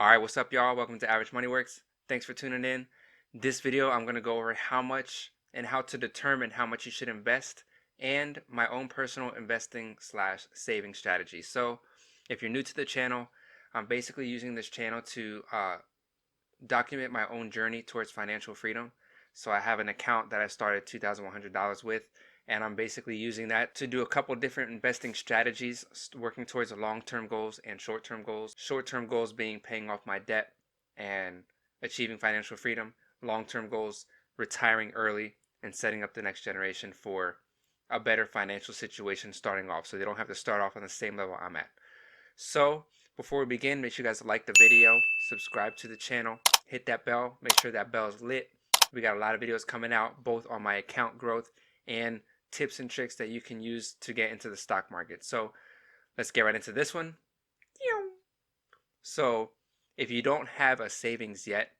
Alright, what's up y'all? Welcome to Average Money Works. Thanks for tuning in. This video I'm going to go over how much and how to determine how much you should invest and my own personal investing slash saving strategy. So if you're new to the channel, I'm basically using this channel to document my own journey towards financial freedom. So I have an account that I started $2,100 with, and I'm basically using that to do a couple different investing strategies, working towards the long-term goals and short-term goals. Short-term goals being paying off my debt and achieving financial freedom. Long-term goals, retiring early and setting up the next generation for a better financial situation starting off, so they don't have to start off on the same level I'm at. So before we begin, make sure you guys like the video, subscribe to the channel, hit that bell, make sure that bell is lit. We got a lot of videos coming out, both on my account growth and tips and tricks that you can use to get into the stock market. So let's get right into this one. So if you don't have a savings yet,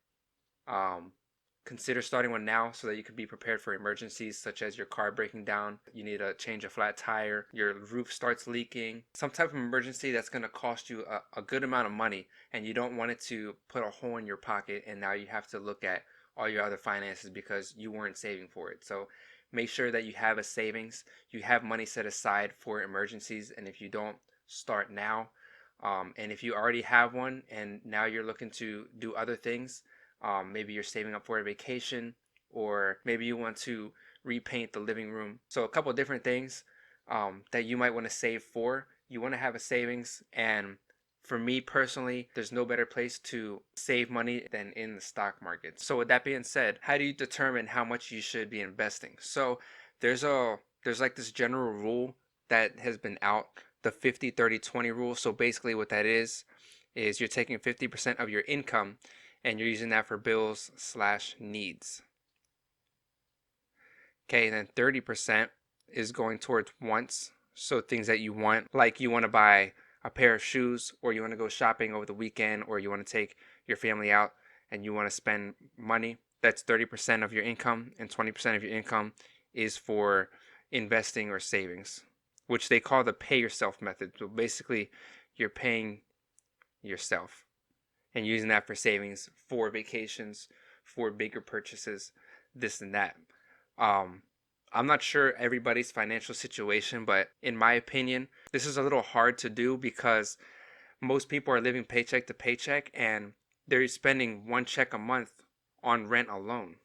consider starting one now so that you can be prepared for emergencies such as your car breaking down, you need to change a flat tire, your roof starts leaking, some type of emergency that's going to cost you a good amount of money, and you don't want it to put a hole in your pocket and now you have to look at all your other finances because you weren't saving for it. So make sure that you have a savings, you have money set aside for emergencies, and if you don't, start now. And if you already have one and now you're looking to do other things, maybe you're saving up for a vacation, or maybe you want to repaint the living room. So a couple of different things that you might want to save for. You want to have a savings, and for me personally, there's no better place to save money than in the stock market. So with that being said, how do you determine how much you should be investing? So there's like this general rule that has been out, the 50-30-20 rule. So basically what that is you're taking 50% of your income and you're using that for bills slash needs. Okay, and then 30% is going towards wants. So things that you want, like you want to buy a pair of shoes, or you want to go shopping over the weekend, or you want to take your family out and you want to spend money. That's 30% of your income, and 20% of your income is for investing or savings, which they call the pay yourself method. So basically, you're paying yourself and using that for savings, for vacations, for bigger purchases, this and that. I'm not sure everybody's financial situation, but in my opinion, this is a little hard to do because most people are living paycheck to paycheck and they're spending one check a month on rent alone,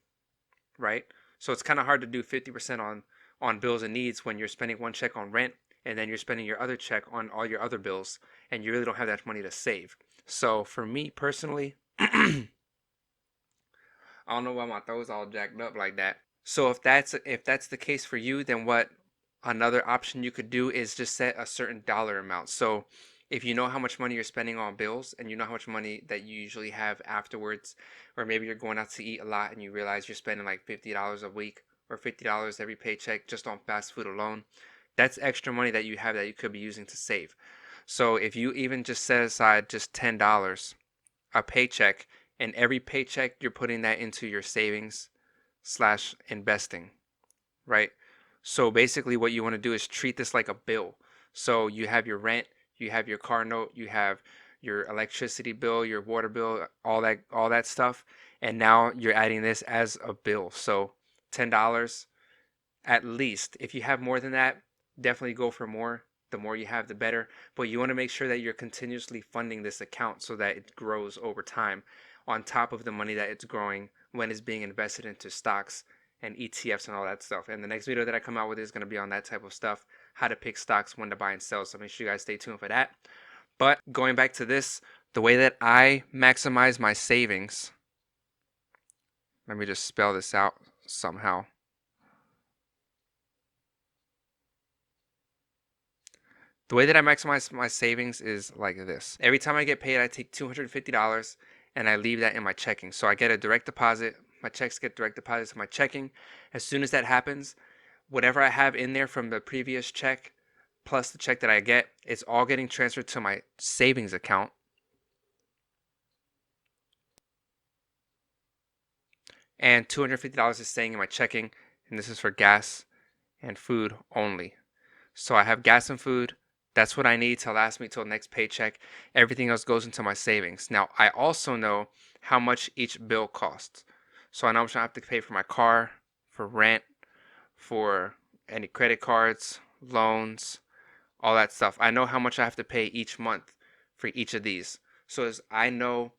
right? So it's kind of hard to do 50% on bills and needs when you're spending one check on rent and then you're spending your other check on all your other bills and you really don't have that money to save. So for me personally, I don't know why my throat's all jacked up like that. So if that's the case for you, then what another option you could do is just set a certain dollar amount. So if you know how much money you're spending on bills and you know how much money that you usually have afterwards, or maybe you're going out to eat a lot and you realize you're spending like $50 a week or $50 every paycheck just on fast food alone, that's extra money that you have that you could be using to save. So if you even just set aside just $10 a paycheck, and every paycheck you're putting that into your savings slash investing, right? So basically what you want to do is treat this like a bill. So you have your rent, you have your car note, you have your electricity bill, your water bill, all that stuff, and now you're adding this as a bill. So $10 at least. If you have more than that, definitely go for more. The more you have, the better. But you want to make sure that you're continuously funding this account so that it grows over time on top of the money that it's growing when it's being invested into stocks and ETFs and all that stuff. And the next video that I come out with is going to be on that type of stuff, how to pick stocks, when to buy and sell. So make sure you guys stay tuned for that. But going back to this, the way that I maximize my savings, let me just spell this out somehow. The way that I maximize my savings is like this. Every time I get paid, I take $250 and I leave that in my checking. So I get a direct deposit. My checks get direct deposit to my checking. As soon as that happens, whatever I have in there from the previous check plus the check that I get, it's all getting transferred to my savings account. And $250 is staying in my checking, and this is for gas and food only. So I have gas and food, That's what I need to last me till next paycheck. Everything else goes into my savings. Now, I also know how much each bill costs. So I know how much I have to pay for my car, for rent, for any credit cards, loans, all that stuff. I know how much I have to pay each month for each of these. So as I know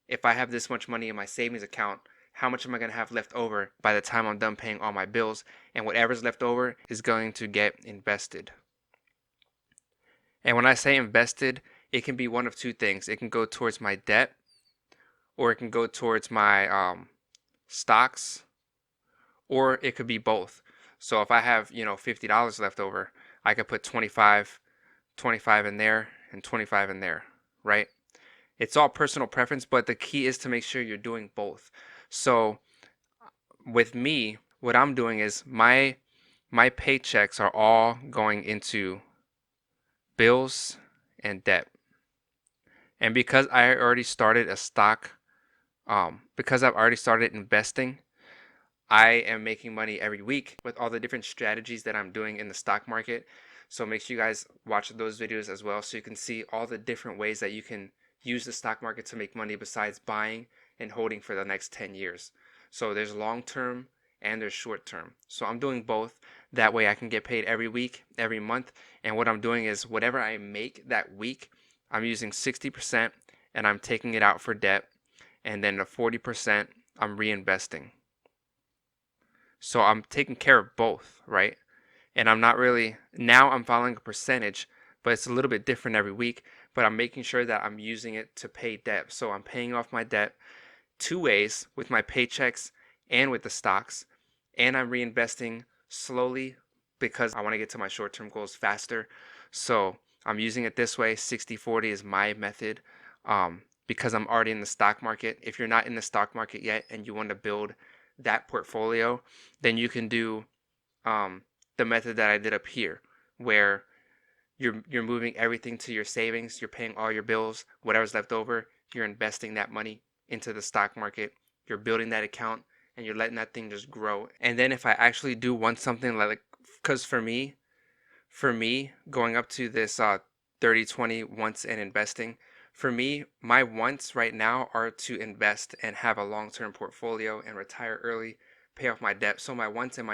if I have this much money in my savings account, how much am I going to have left over by the time I'm done paying all my bills? And whatever's left over is going to get invested. And when I say invested, it can be one of two things. It can go towards my debt, or it can go towards my stocks, or it could be both. So if I have, $50 left over, I could put 25 in there and 25 in there, right? It's all personal preference, but the key is to make sure you're doing both. So with me, what I'm doing is my paychecks are all going into bills and debt. And because I already started a stock, because I've already started investing, I am making money every week with all the different strategies that I'm doing in the stock market. So make sure you guys watch those videos as well, so you can see all the different ways that you can use the stock market to make money besides buying and holding for the next 10 years. So there's long term and there's short term. So I'm doing both. That way I can get paid every week, every month. And what I'm doing is whatever I make that week, I'm using 60% and I'm taking it out for debt. And then the 40% I'm reinvesting. So I'm taking care of both, right? And I'm not really, now I'm following a percentage, but it's a little bit different every week. But I'm making sure that I'm using it to pay debt. So I'm paying off my debt two ways, with my paychecks and with the stocks. And I'm reinvesting slowly because I want to get to my short-term goals faster. So I'm using it this way. 60-40 is my method, because I'm already in the stock market. If you're not in the stock market yet and you want to build that portfolio, then you can do the method that I did up here, where you're moving everything to your savings, you're paying all your bills, whatever's left over, you're investing that money into the stock market, you're building that account, and you're letting that thing just grow. And then if I actually do want something like, because for me, going up to this 30-20 wants and investing, for me, my wants right now are to invest and have a long-term portfolio and retire early, pay off my debt. So my wants and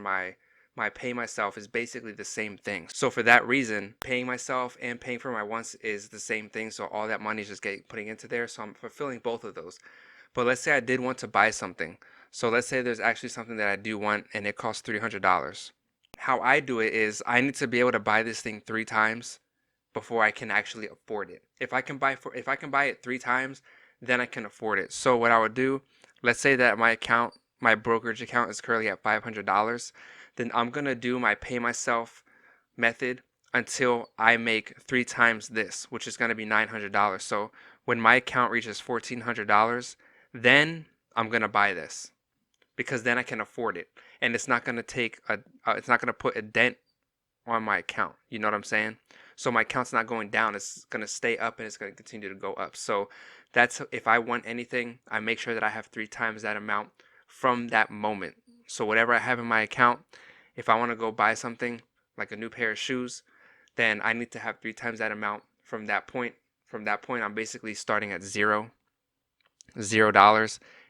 my pay myself is basically the same thing. So for that reason, paying myself and paying for my wants is the same thing. So all that money is just putting into there. So I'm fulfilling both of those. But let's say I did want to buy something. So let's say there's actually something that I do want and it costs $300. How I do it is I need to be able to buy this thing 3 times before I can actually afford it. If I can buy it 3 times, then I can afford it. So what I would do, let's say that my brokerage account is currently at $500, then I'm going to do my pay myself method until I make 3 times this, which is going to be $900. So when my account reaches $1,400, then I'm going to buy this, because then I can afford it, and it's not going to it's not going to put a dent on my account. You know what I'm saying? So my account's not going down. It's going to stay up and it's going to continue to go up. So that's, if I want anything, I make sure that I have 3 times that amount from that moment. So whatever I have in my account, if I want to go buy something like a new pair of shoes, then I need to have 3 times that amount from that point. From that point, I'm basically starting at $0,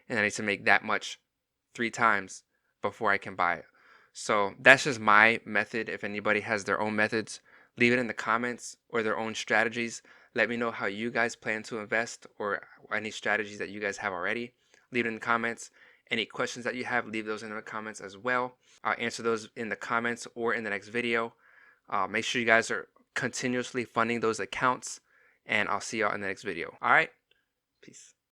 and I need to make that much 3 times before I can buy it. So that's just my method. If anybody has their own methods, leave it in the comments, or their own strategies. Let me know how you guys plan to invest, or any strategies that you guys have already. Leave it in the comments. Any questions that you have, leave those in the comments as well. I'll answer those in the comments or in the next video. Make sure you guys are continuously funding those accounts, and I'll see y'all in the next video. All right, peace.